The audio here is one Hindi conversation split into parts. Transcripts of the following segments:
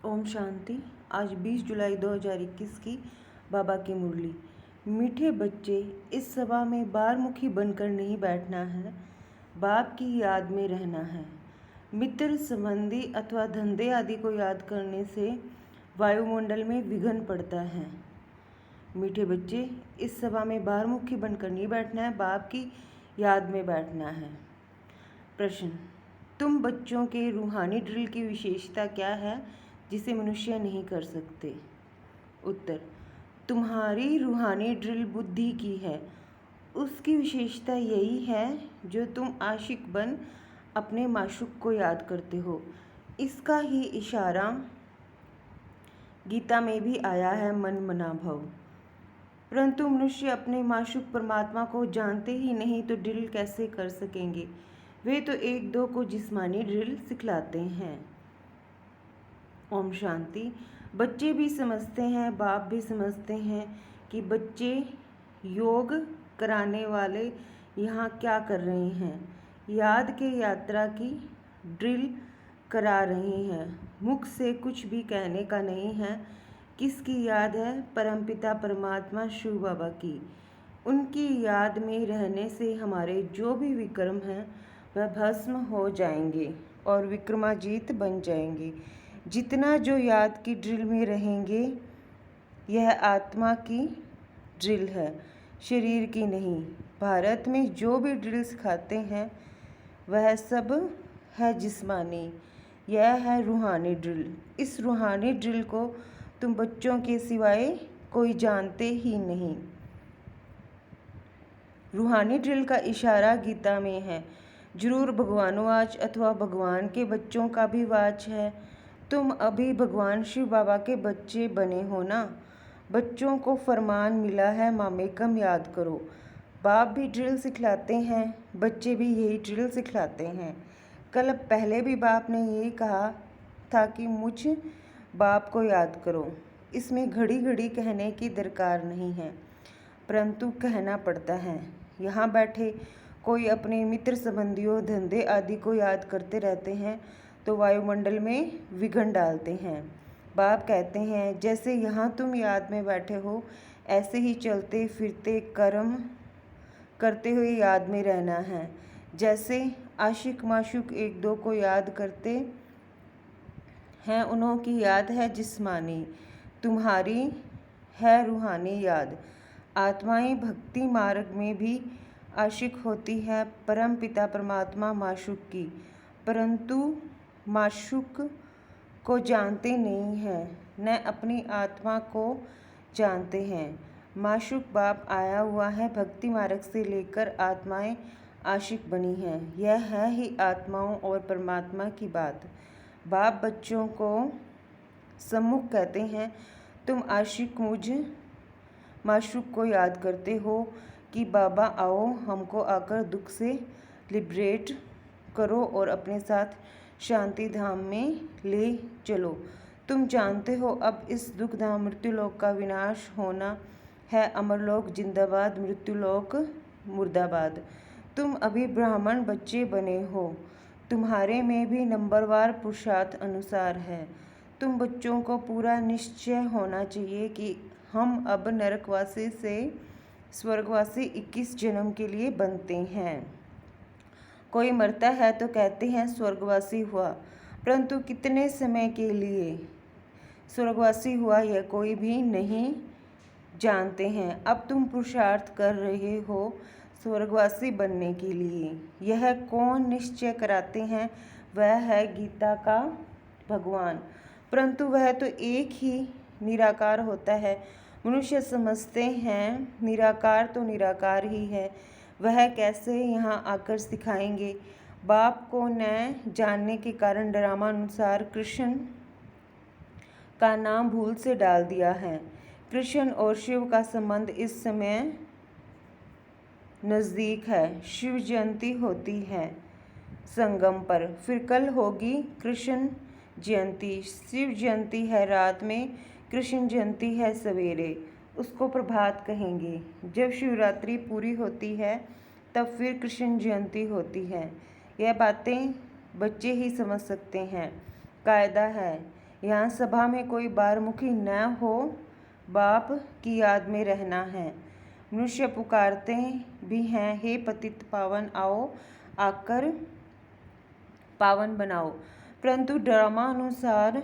ओम शांति। आज 20 जुलाई 2021 की बाबा की मुरली। मीठे बच्चे, इस सभा में बारमुखी बनकर नहीं बैठना है, बाप की याद में रहना है। मित्र, संबंधी अथवा धंधे आदि को याद करने से वायुमंडल में विघ्न पड़ता है। मीठे बच्चे, इस सभा में बारमुखी बनकर नहीं बैठना है, बाप की याद में बैठना है। प्रश्न: तुम बच्चों के रूहानी ड्रिल की विशेषता क्या है जिसे मनुष्य नहीं कर सकते? उत्तर: तुम्हारी रूहानी ड्रिल बुद्धि की है। उसकी विशेषता यही है जो तुम आशिक बन अपने माशूक को याद करते हो। इसका ही इशारा गीता में भी आया है, मन मना भव। परंतु मनुष्य अपने माशूक परमात्मा को जानते ही नहीं तो ड्रिल कैसे कर सकेंगे? वे तो एक दो को जिस्मानी ड्रिल सिखलाते हैं। ओम शांति। बच्चे भी समझते हैं, बाप भी समझते हैं कि बच्चे योग कराने वाले यहाँ क्या कर रहे हैं। याद के यात्रा की ड्रिल करा रहे हैं। मुख से कुछ भी कहने का नहीं है। किसकी याद है? परमपिता परमात्मा शिव बाबा की। उनकी याद में रहने से हमारे जो भी विक्रम हैं वह भस्म हो जाएंगे और विक्रमाजीत बन जाएंगे। जितना जो याद की ड्रिल में रहेंगे, यह आत्मा की ड्रिल है, शरीर की नहीं। भारत में जो भी ड्रिल सिखाते हैं वह सब है जिस्मानी, यह है रूहानी ड्रिल। इस रूहानी ड्रिल को तुम बच्चों के सिवाय कोई जानते ही नहीं। रूहानी ड्रिल का इशारा गीता में है। जरूर भगवानवाच अथवा भगवान के बच्चों का भी वाच है। तुम अभी भगवान शिव बाबा के बच्चे बने हो ना। बच्चों को फरमान मिला है, मामेकम याद करो। बाप भी ड्रिल सिखलाते हैं, बच्चे भी यही ड्रिल सिखलाते हैं। कल पहले भी बाप ने यही कहा था कि मुझ बाप को याद करो। इसमें घड़ी घड़ी कहने की दरकार नहीं है, परंतु कहना पड़ता है। यहाँ बैठे कोई अपने मित्र संबंधियों, धंधे आदि को याद करते रहते हैं तो वायुमंडल में विघ्न डालते हैं। बाप कहते हैं, जैसे यहाँ तुम याद में बैठे हो, ऐसे ही चलते फिरते कर्म करते हुए याद में रहना है। जैसे आशिक माशूक एक दो को याद करते हैं, उन्हों की याद है जिस्मानी, तुम्हारी है रूहानी याद। आत्माएं भक्ति मार्ग में भी आशिक होती है परम पिता परमात्मा माशूक की, परंतु माशूक को जानते नहीं हैं, न अपनी आत्मा को जानते हैं। माशूक बाप आया हुआ है, भक्ति मार्ग से लेकर आत्माएं आशिक बनी हैं। यह है ही आत्माओं और परमात्मा की बात। बाप बच्चों को सम्मुख कहते हैं, तुम आशिक मुझ माशूक को याद करते हो कि बाबा आओ, हमको आकर दुख से लिबरेट करो और अपने साथ शांति धाम में ले चलो। तुम जानते हो अब इस दुख धाम मृत्युलोक का विनाश होना है। अमरलोक जिंदाबाद, मृत्युलोक मुर्दाबाद। तुम अभी ब्राह्मण बच्चे बने हो, तुम्हारे में भी नंबरवार पुरुषार्थ अनुसार है। तुम बच्चों को पूरा निश्चय होना चाहिए कि हम अब नरकवासी से स्वर्गवासी 21 जन्म के लिए बनते हैं। कोई मरता है तो कहते हैं स्वर्गवासी हुआ, परंतु कितने समय के लिए स्वर्गवासी हुआ यह कोई भी नहीं जानते हैं। अब तुम पुरुषार्थ कर रहे हो स्वर्गवासी बनने के लिए। यह कौन निश्चय कराते हैं? वह है गीता का भगवान, परंतु वह तो एक ही निराकार होता है। मनुष्य समझते हैं निराकार तो निराकार ही है, वह कैसे यहाँ आकर सिखाएंगे? बाप को न जानने के कारण ड्रामानुसार कृष्ण का नाम भूल से डाल दिया है। कृष्ण और शिव का संबंध इस समय नज़दीक है। शिव जयंती होती है संगम पर, फिर कल होगी कृष्ण जयंती। शिव जयंती है रात में, कृष्ण जयंती है सवेरे, उसको प्रभात कहेंगे। जब शिवरात्रि पूरी होती है तब फिर कृष्ण जयंती होती है। यह बातें बच्चे ही समझ सकते हैं, कायदा है। यहाँ सभा में कोई बारमुखी न हो, बाप की याद में रहना है। मनुष्य पुकारते भी हैं, हे पतित पावन आओ, आकर पावन बनाओ, परंतु ड्रामानुसार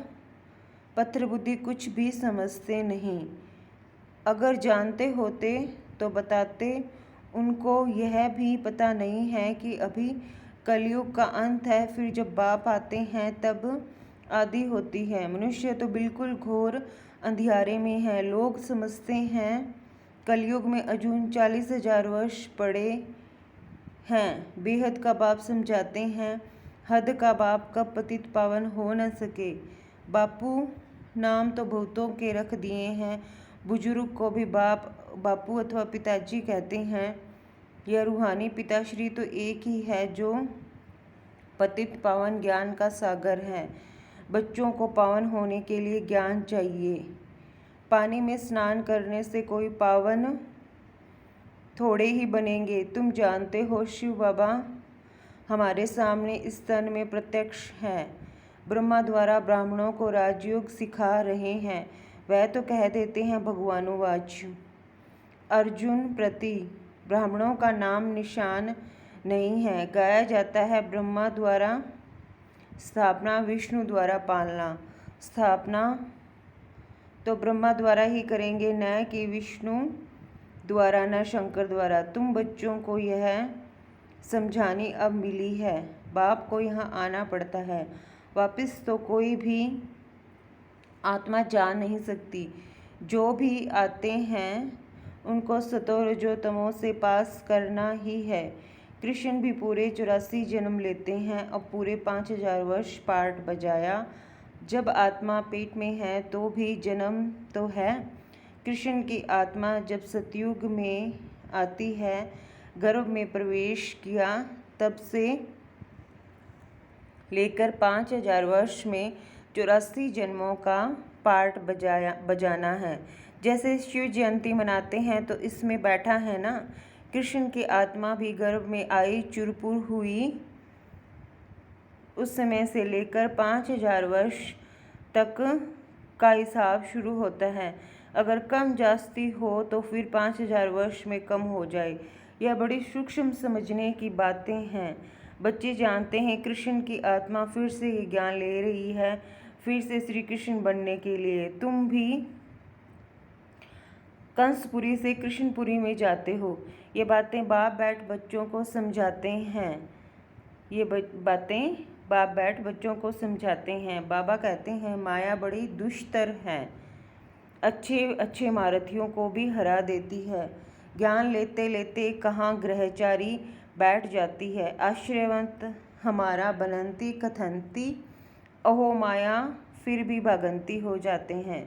पत्थर बुद्धि कुछ भी समझते नहीं। अगर जानते होते तो बताते। उनको यह भी पता नहीं है कि अभी कलयुग का अंत है, फिर जब बाप आते हैं तब आदि होती है। मनुष्य तो बिल्कुल घोर अंधियारे में है। लोग समझते हैं कलयुग में अजून 40,000 वर्ष पड़े हैं। बेहद का बाप समझाते हैं, हद का बाप कब पतित पावन हो न सके। बापू नाम तो बहुतों के रख दिए हैं। बुजुर्ग को भी बापू अथवा पिताजी कहते हैं। यह रूहानी पिताश्री तो एक ही है जो पतित पावन ज्ञान का सागर है। बच्चों को पावन होने के लिए ज्ञान चाहिए। पानी में स्नान करने से कोई पावन थोड़े ही बनेंगे। तुम जानते हो शिव बाबा हमारे सामने इस तन में प्रत्यक्ष है। ब्रह्मा द्वारा ब्राह्मणों को राजयोग सिखा रहे हैं। वह तो कह देते हैं भगवानुवाच। अर्जुन प्रति ब्राह्मणों का नाम निशान नहीं है। गाया जाता है ब्रह्मा द्वारा स्थापना, विष्णु द्वारा पालना। स्थापना तो ब्रह्मा द्वारा ही करेंगे, न कि विष्णु द्वारा, न शंकर द्वारा। तुम बच्चों को यह समझानी अब मिली है। बाप को यहाँ आना पड़ता है। वापस तो कोई भी आत्मा जा नहीं सकती। जो भी आते हैं उनको सतो रजो तमो से पास करना ही है। कृष्ण भी पूरे 84 जन्म लेते हैं। अब पूरे 5000 वर्ष पार्ट बजाया। जब आत्मा पेट में है तो भी जन्म तो है। कृष्ण की आत्मा जब सतयुग में आती है, गर्भ में प्रवेश किया, तब से लेकर 5000 वर्ष में 84 जन्मों का पार्ट बजाना है। जैसे शिव जयंती मनाते हैं तो इसमें बैठा है ना। कृष्ण की आत्मा भी गर्भ में आई, चुरपुर हुई, उस समय से लेकर 5000 वर्ष तक का हिसाब शुरू होता है। अगर कम जास्ती हो तो फिर 5000 वर्ष में कम हो जाए। यह बड़ी सूक्ष्म समझने की बातें हैं। बच्चे जानते हैं कृष्ण की आत्मा फिर से ये ज्ञान ले रही है, फिर से श्री कृष्ण बनने के लिए। तुम भी कंसपुरी से कृष्णपुरी में जाते हो। ये बातें बाप बैठ बच्चों को समझाते हैं। ये बातें बाप बैठ बच्चों को समझाते हैं। बाबा कहते हैं माया बड़ी दुष्टर है, अच्छे अच्छे महारथियों को भी हरा देती है। ज्ञान लेते लेते कहाँ ग्रहचारी बैठ जाती है। आश्रयवंत हमारा बनंती कथंती, अहो माया फिर भी भागंती हो जाते हैं।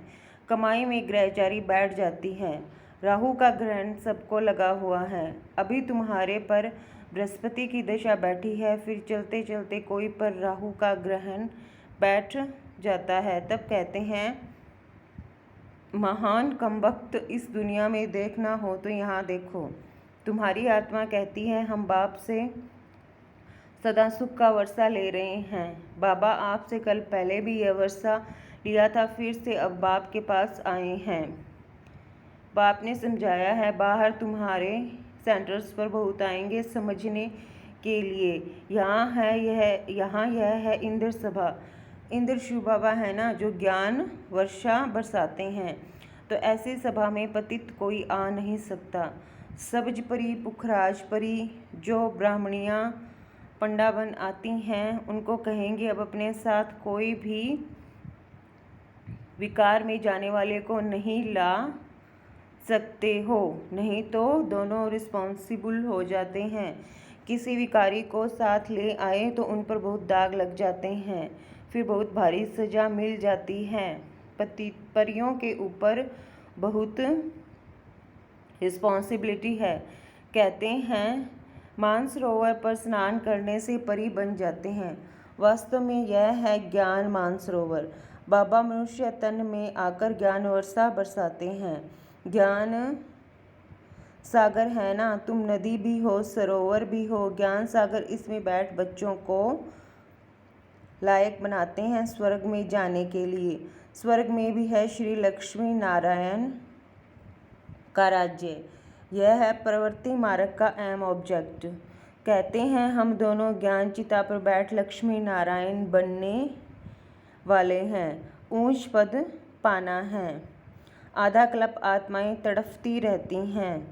कमाई में ग्रहचारी बैठ जाती है। राहु का ग्रहण सबको लगा हुआ है। अभी तुम्हारे पर बृहस्पति की दशा बैठी है, फिर चलते चलते कोई पर राहु का ग्रहण बैठ जाता है। तब कहते हैं महान कमबख्त, इस दुनिया में देखना हो तो यहाँ देखो। तुम्हारी आत्मा कहती है हम बाप से सदा सुख का वर्षा ले रहे हैं। बाबा आपसे कल पहले भी यह वर्षा लिया था, फिर से अब बाप के पास आए हैं। बाप ने समझाया है बाहर तुम्हारे सेंटर्स पर बहुत आएंगे समझने के लिए। यहाँ यह है इंद्र सभा। इंद्र शिव बाबा है ना, जो ज्ञान वर्षा बरसाते हैं। तो ऐसी सभा में पतित कोई आ नहीं सकता। सब्ज परी, पुखराज परी, जो ब्राह्मणियाँ पंडा बन आती हैं, उनको कहेंगे अब अपने साथ कोई भी विकार में जाने वाले को नहीं ला सकते हो, नहीं तो दोनों रिस्पॉन्सिबल हो जाते हैं। किसी विकारी को साथ ले आए तो उन पर बहुत दाग लग जाते हैं, फिर बहुत भारी सजा मिल जाती है। परियों के ऊपर बहुत रिस्पॉन्सिबिलिटी है। कहते हैं मानसरोवर पर स्नान करने से परी बन जाते हैं। वास्तव में यह है ज्ञान मानसरोवर। बाबा मनुष्य तन में आकर ज्ञान वर्षा बरसाते हैं। ज्ञान सागर है ना, तुम नदी भी हो, सरोवर भी हो। ज्ञान सागर, इसमें बैठ बच्चों को लायक बनाते हैं स्वर्ग में जाने के लिए। स्वर्ग में भी है श्री लक्ष्मी नारायण का राज्य। यह है प्रवृत्ति मार्ग का अहम ऑब्जेक्ट। कहते हैं हम दोनों ज्ञान चिता पर बैठ लक्ष्मी नारायण बनने वाले हैं, ऊंच पद पाना है। आधा कल्प आत्माएं तड़फती रहती हैं,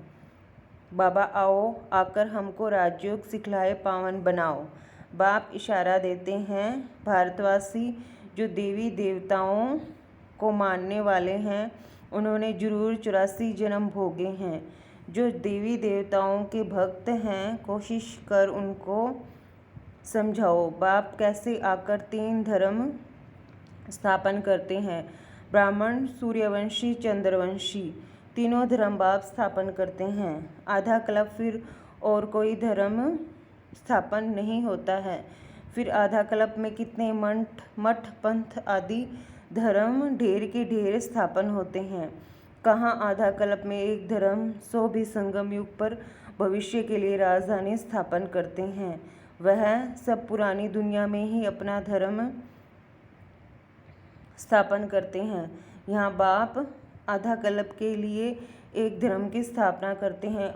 बाबा आओ आकर हमको राजयोग सिखलाए पावन बनाओ। बाप इशारा देते हैं, भारतवासी जो देवी देवताओं को मानने वाले हैं उन्होंने जरूर 84 जन्म भोगे हैं। जो देवी देवताओं के भक्त हैं कोशिश कर उनको समझाओ बाप कैसे आकर 3 धर्म स्थापन करते हैं, ब्राह्मण, सूर्यवंशी, चंद्रवंशी। तीनों धर्म बाप स्थापन करते हैं। आधा कल्प फिर और कोई धर्म स्थापन नहीं होता है। फिर आधा कल्प में कितने मठ पंथ आदि धर्म ढेर के ढेर स्थापन होते हैं। कहाँ आधा कल्प में एक धर्म, 100 भी संगम युग पर भविष्य के लिए राजधानी स्थापन करते हैं। वह सब पुरानी दुनिया में ही अपना धर्म स्थापन करते हैं। यहाँ बाप आधा कल्प के लिए एक धर्म की स्थापना करते हैं,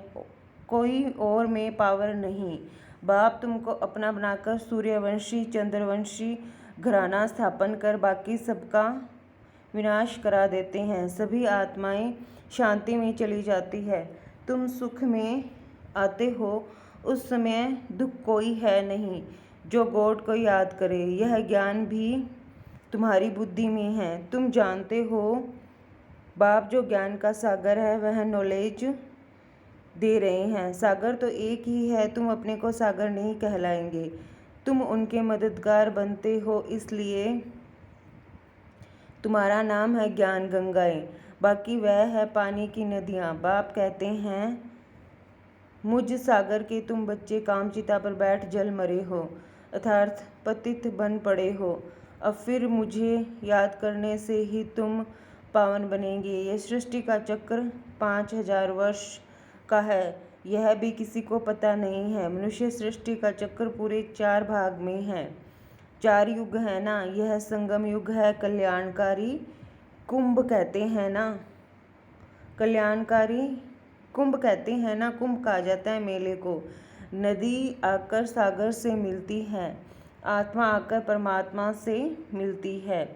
कोई और में पावर नहीं। बाप तुमको अपना बनाकर सूर्यवंशी, चंद्रवंशी घराना स्थापन कर बाकी सबका विनाश करा देते हैं। सभी आत्माएं शांति में चली जाती है। तुम सुख में आते हो, उस समय दुख कोई है नहीं जो गॉड को याद करे। यह ज्ञान भी तुम्हारी बुद्धि में है। तुम जानते हो बाप जो ज्ञान का सागर है वह नॉलेज दे रहे हैं। सागर तो एक ही है, तुम अपने को सागर नहीं कहलाएंगे, तुम उनके मददगार बनते हो, इसलिए तुम्हारा नाम है ज्ञान गंगाएं, बाकी वह है पानी की नदियाँ। बाप कहते हैं मुझ सागर के तुम बच्चे कामचिता पर बैठ जल मरे हो, अर्थात पतित बन पड़े हो। अब फिर मुझे याद करने से ही तुम पावन बनेंगे। यह सृष्टि का चक्र 5000 वर्ष का है, यह भी किसी को पता नहीं है। मनुष्य सृष्टि का चक्र पूरे 4 भाग में है। 4 युग है ना, यह संगम युग है, कल्याणकारी कुंभ कहते हैं ना, कल्याणकारी कुंभ कहते हैं ना, कुंभ कहा जाता है मेले को। नदी आकर सागर से मिलती है, आत्मा आकर परमात्मा से मिलती है,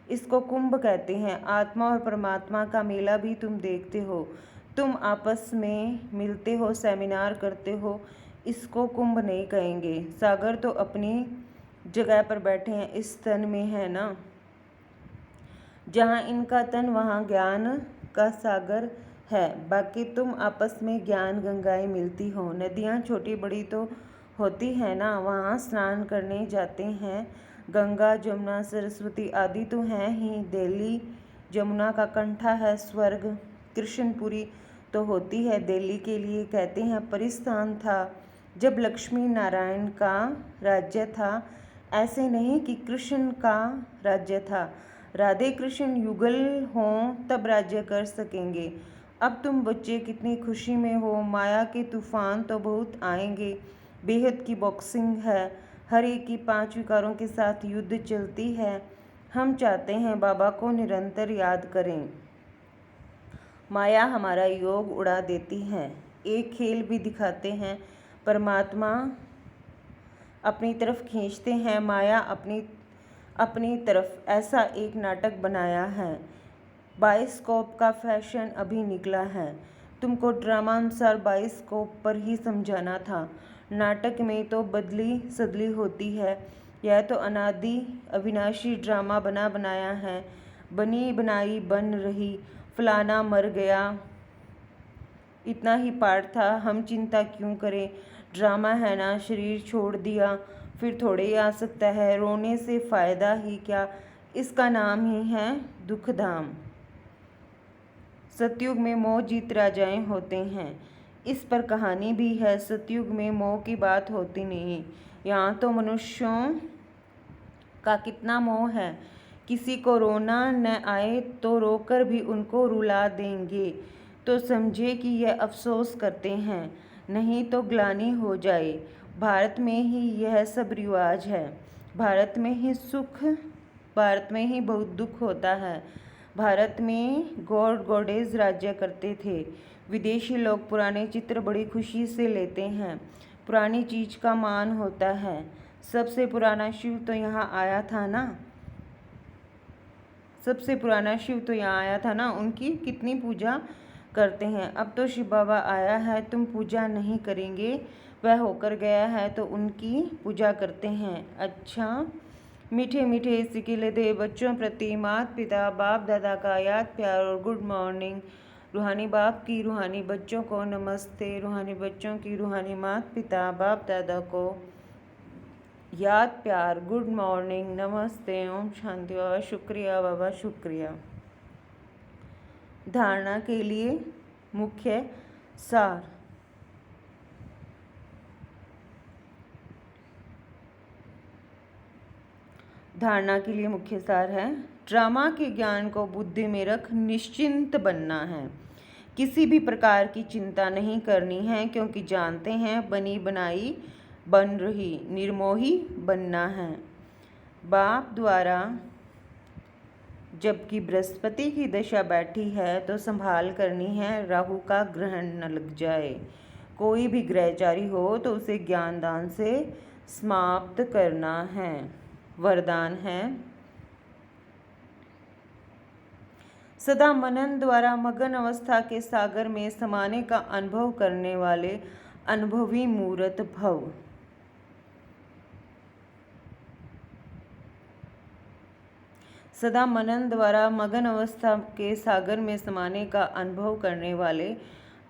इसको कुंभ कहते हैं। आत्मा और परमात्मा का मेला भी तुम देखते हो, तुम आपस में मिलते हो, सेमिनार करते हो, इसको कुंभ नहीं कहेंगे। सागर तो अपनी जगह पर बैठे हैं, इस तन में है ना, जहाँ इनका तन वहाँ ज्ञान का सागर है। बाकी तुम आपस में ज्ञान गंगाएं मिलती हो। नदियाँ छोटी बड़ी तो होती है ना, वहाँ स्नान करने जाते हैं। गंगा, जमुना, सरस्वती आदि तो हैं ही। दिल्ली जमुना का कंठा है स्वर्ग। कृष्णपुरी तो होती है दिल्ली के लिए, कहते हैं परिस्थान था जब लक्ष्मी नारायण का राज्य था। ऐसे नहीं कि कृष्ण का राज्य था, राधे कृष्ण युगल हों तब राज्य कर सकेंगे। अब तुम बच्चे कितनी खुशी में हो, माया के तूफान तो बहुत आएंगे। बेहद की बॉक्सिंग है, हर एक की 5 विकारों के साथ युद्ध चलती है। हम चाहते हैं बाबा को निरंतर याद करें। माया हमारा योग उड़ा देती है। एक खेल भी दिखाते हैं, परमात्मा अपनी तरफ खींचते हैं, माया अपनी तरफ। ऐसा एक नाटक बनाया है। बाइस्कोप का फैशन अभी निकला है, तुमको ड्रामा अनुसार बाइस्कोप पर ही समझाना था। नाटक में तो बदली सदली होती है, यह तो अनादि अविनाशी ड्रामा बना बनाया है। बनी बनाई बन रही, फलाना मर गया, इतना ही पार्ट था, हम चिंता क्यों करें। ड्रामा है ना, शरीर छोड़ दिया फिर थोड़े ही आ सकता है, रोने से फ़ायदा ही क्या, इसका नाम ही है दुखधाम। सतयुग में मोह जीत राजाएं होते हैं, इस पर कहानी भी है। सतयुग में मोह की बात होती नहीं, यहाँ तो मनुष्यों का कितना मोह है। किसी को रोना न आए तो रोकर भी उनको रुला देंगे, तो समझे कि यह अफसोस करते हैं, नहीं तो ग्लानि हो जाए। भारत में ही यह सब रिवाज है। भारत में ही बहुत दुख होता है। भारत में गॉड गॉडेस राज्य करते थे। विदेशी लोग पुराने चित्र बड़ी खुशी से लेते हैं। पुरानी चीज का मान होता है। सबसे पुराना शिव तो यहाँ आया था ना। उनकी कितनी पूजा करते हैं। अब तो शिव बाबा आया है, तुम पूजा नहीं करेंगे। वह होकर गया है तो उनकी पूजा करते हैं। अच्छा, मीठे मीठे सिकिले दे बच्चों प्रति माता पिता बाप दादा का याद प्यार और गुड मॉर्निंग। रूहानी बाप की रूहानी बच्चों को नमस्ते। रूहानी बच्चों की रूहानी माता पिता बाप दादा को याद प्यार गुड मॉर्निंग नमस्ते। ओम शांति बाबा शुक्रिया, बाबा शुक्रिया। धारणा के लिए मुख्य सार। धारणा के लिए मुख्य सार है, ड्रामा के ज्ञान को बुद्धि में रख निश्चिंत बनना है। किसी भी प्रकार की चिंता नहीं करनी है, क्योंकि जानते हैं बनी बनाई बन रही निर्मोही बनना है। बाप द्वारा जबकि बृहस्पति की दशा बैठी है तो संभाल करनी है, राहु का ग्रहण न लग जाए। कोई भी ग्रहचारी हो तो उसे ज्ञान दान से समाप्त करना है। वरदान है, सदा मनन द्वारा मगन अवस्था के सागर में समाने का अनुभव करने वाले अनुभवी मूर्त भव। सदा मनन द्वारा मगन अवस्था के सागर में समाने का अनुभव करने वाले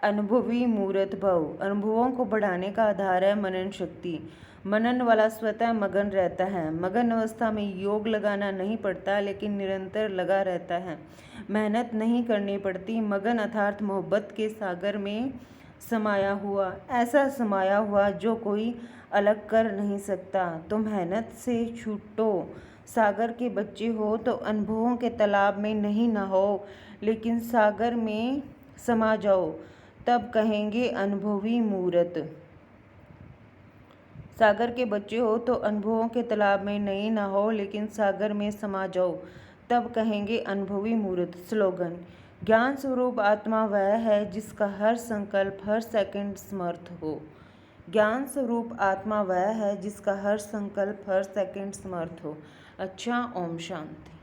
अनुभवी मूर्त भव। अनुभवों को बढ़ाने का आधार है मनन शक्ति। मनन वाला स्वतः मगन रहता है। मगन अवस्था में योग लगाना नहीं पड़ता, लेकिन निरंतर लगा रहता है। मेहनत नहीं करनी पड़ती। मगन अर्थात मोहब्बत के सागर में समाया हुआ, ऐसा समाया हुआ जो कोई अलग कर नहीं सकता। तो मेहनत से छूटो। सागर के बच्चे हो तो अनुभवों के तालाब में नहीं नहाओ, लेकिन सागर में समा जाओ, तब कहेंगे अनुभवी मूर्त। सागर के बच्चे हो तो अनुभवों के तालाब में नहीं नहाओ, लेकिन सागर में समा जाओ, तब कहेंगे अनुभवी मूर्त। स्लोगन, ज्ञान स्वरूप आत्मा वह है जिसका हर संकल्प हर सेकंड समर्थ हो। ज्ञान स्वरूप आत्मा वह है जिसका हर संकल्प हर सेकंड समर्थ हो। अच्छा, ओम शांति।